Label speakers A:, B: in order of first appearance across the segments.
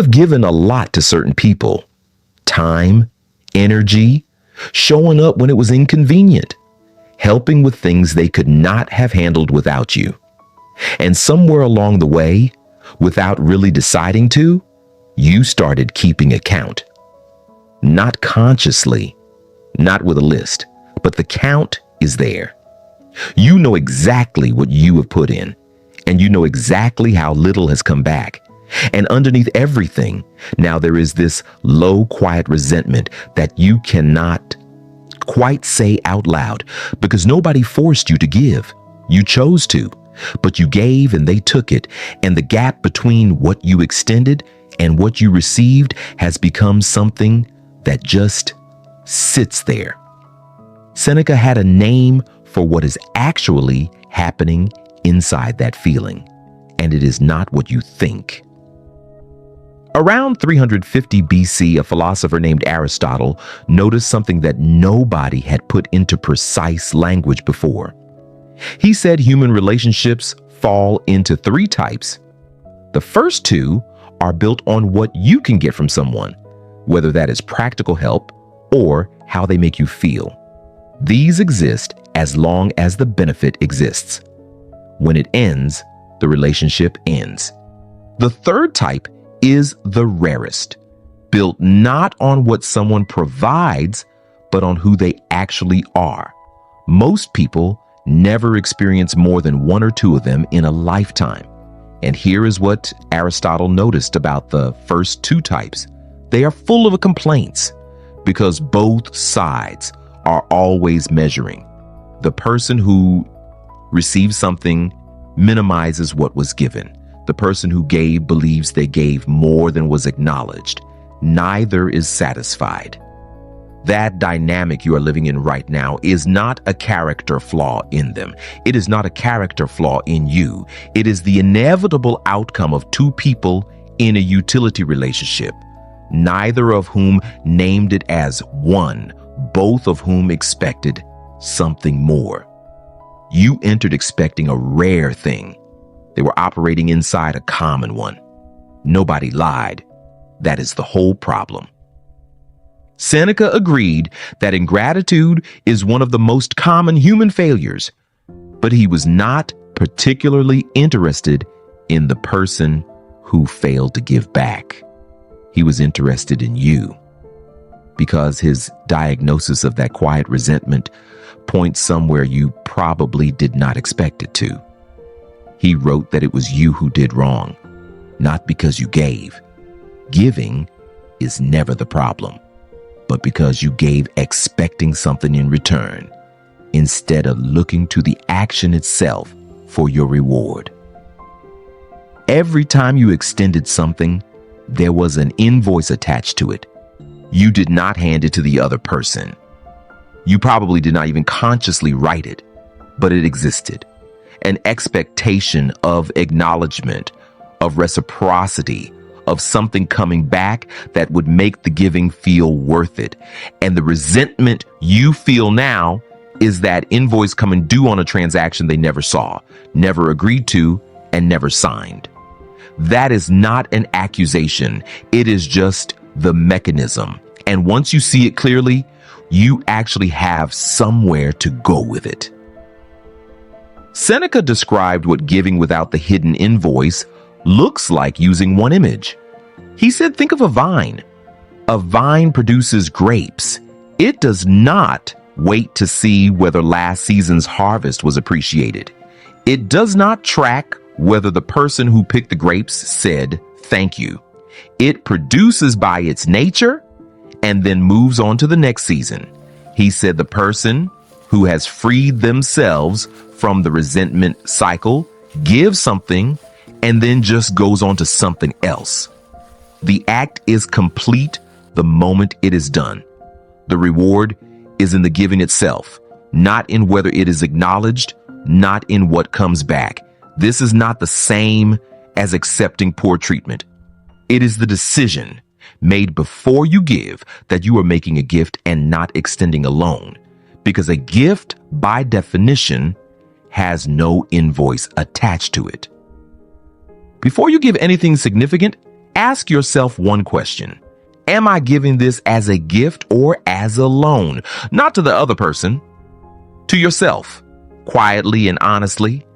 A: have given a lot to certain people. Time, energy, showing up when it was inconvenient, helping with things they could not have handled without you. And somewhere along the way, without really deciding to, you started keeping account. Not consciously, not with a list, but the count is there. You know exactly what you have put in, and you know exactly how little has come back. And underneath everything, now there is this low, quiet resentment that you cannot quite say out loud because nobody forced you to give. You chose to, but you gave and they took it. And the gap between what you extended and what you received has become something that just sits there. Seneca had a name for what is actually happening inside that feeling, and it is not what you think. Around 350 BC, a philosopher named Aristotle noticed something that nobody had put into precise language before. He said human relationships fall into three types. The first two are built on what you can get from someone, whether that is practical help or how they make you feel. These exist as long as the benefit exists. When it ends, the relationship ends. The third type is the rarest, built not on what someone provides, but on who they actually are. Most people never experience more than one or two of them in a lifetime. And here is what Aristotle noticed about the first two types. They are full of complaints because both sides are always measuring. The person who receives something minimizes what was given. The person who gave believes they gave more than was acknowledged. Neither is satisfied. That dynamic you are living in right now is not a character flaw in them. It is not a character flaw in you. It is the inevitable outcome of two people in a utility relationship, neither of whom named it as one, both of whom expected something more. You entered expecting a rare thing. They were operating inside a common one. Nobody lied. That is the whole problem. Seneca agreed that ingratitude is one of the most common human failures, but he was not particularly interested in the person who failed to give back. He was interested in you, because his diagnosis of that quiet resentment points somewhere you probably did not expect it to. He wrote that it was you who did wrong, not because you gave. Giving is never the problem, but because you gave expecting something in return, instead of looking to the action itself for your reward. Every time you extended something, there was an invoice attached to it. You did not hand it to the other person. You probably did not even consciously write it, but it existed. An expectation of acknowledgement, of reciprocity, of something coming back that would make the giving feel worth it. And the resentment you feel now is that invoice coming due on a transaction they never saw, never agreed to, and never signed. That is not an accusation. It is just the mechanism. And once you see it clearly, you actually have somewhere to go with it. Seneca described what giving without the hidden invoice looks like using one image. He said, think of a vine. A vine produces grapes. It does not wait to see whether last season's harvest was appreciated. It does not track whether the person who picked the grapes said thank you. It produces by its nature and then moves on to the next season. He said the person who has freed themselves from the resentment cycle gives something and then just goes on to something else. The act is complete the moment it is done. The reward is in the giving itself, not in whether it is acknowledged, not in what comes back. This is not the same as accepting poor treatment. It is the decision made before you give that you are making a gift and not extending a loan, because a gift, by definition, has no invoice attached to it. Before you give anything significant, Ask yourself one question. Am I giving this as a gift or as a loan? Not to the other person, to yourself, quietly and honestly.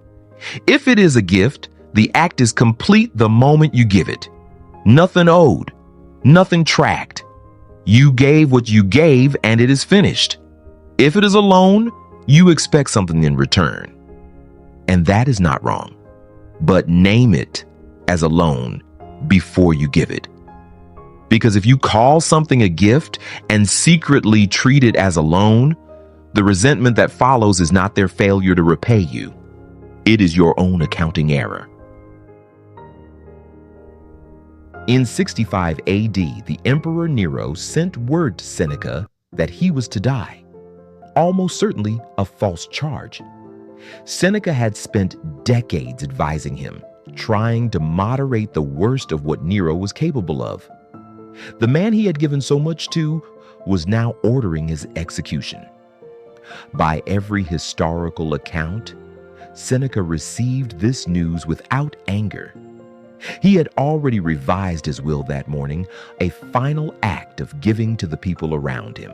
A: If it is a gift, the act is complete the moment you give it. Nothing owed, nothing tracked. You gave what you gave and it is finished. If it is a loan, you expect something in return. And that is not wrong. But name it as a loan before you give it. Because if you call something a gift and secretly treat it as a loan, the resentment that follows is not their failure to repay you. It is your own accounting error. In 65 AD, the Emperor Nero sent word to Seneca that he was to die. Almost certainly a false charge. Seneca had spent decades advising him, trying to moderate the worst of what Nero was capable of. The man he had given so much to was now ordering his execution. By every historical account, Seneca received this news without anger. He had already revised his will that morning, a final act of giving to the people around him.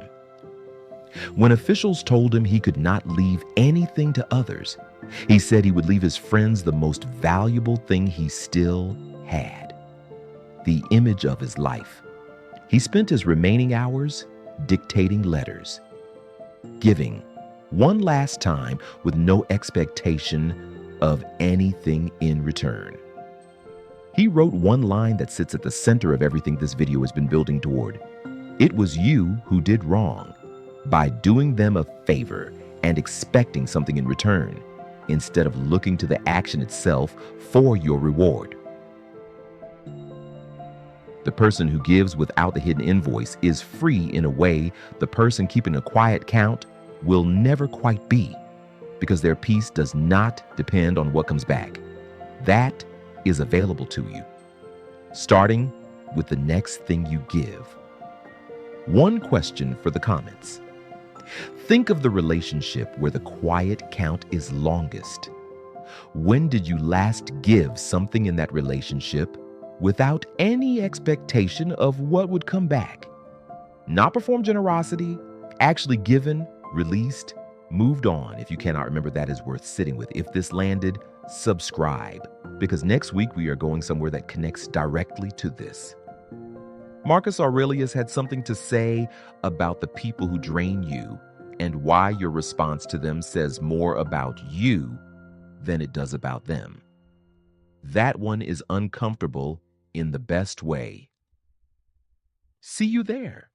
A: When officials told him he could not leave anything to others, he said he would leave his friends the most valuable thing he still had, the image of his life. He spent his remaining hours dictating letters, giving one last time with no expectation of anything in return. He wrote one line that sits at the center of everything this video has been building toward. It was you who did wrong by doing them a favor and expecting something in return, instead of looking to the action itself for your reward. The person who gives without the hidden invoice is free in a way the person keeping a quiet count will never quite be, because their peace does not depend on what comes back. That is available to you, starting with the next thing you give. One question for the comments. Think of the relationship where the quiet count is longest. When did you last give something in that relationship without any expectation of what would come back? Not perform generosity, actually given, released, moved on. If you cannot remember, that is worth sitting with. If this landed, subscribe, because next week we are going somewhere that connects directly to this. Marcus Aurelius had something to say about the people who drain you and why your response to them says more about you than it does about them. That one is uncomfortable in the best way. See you there.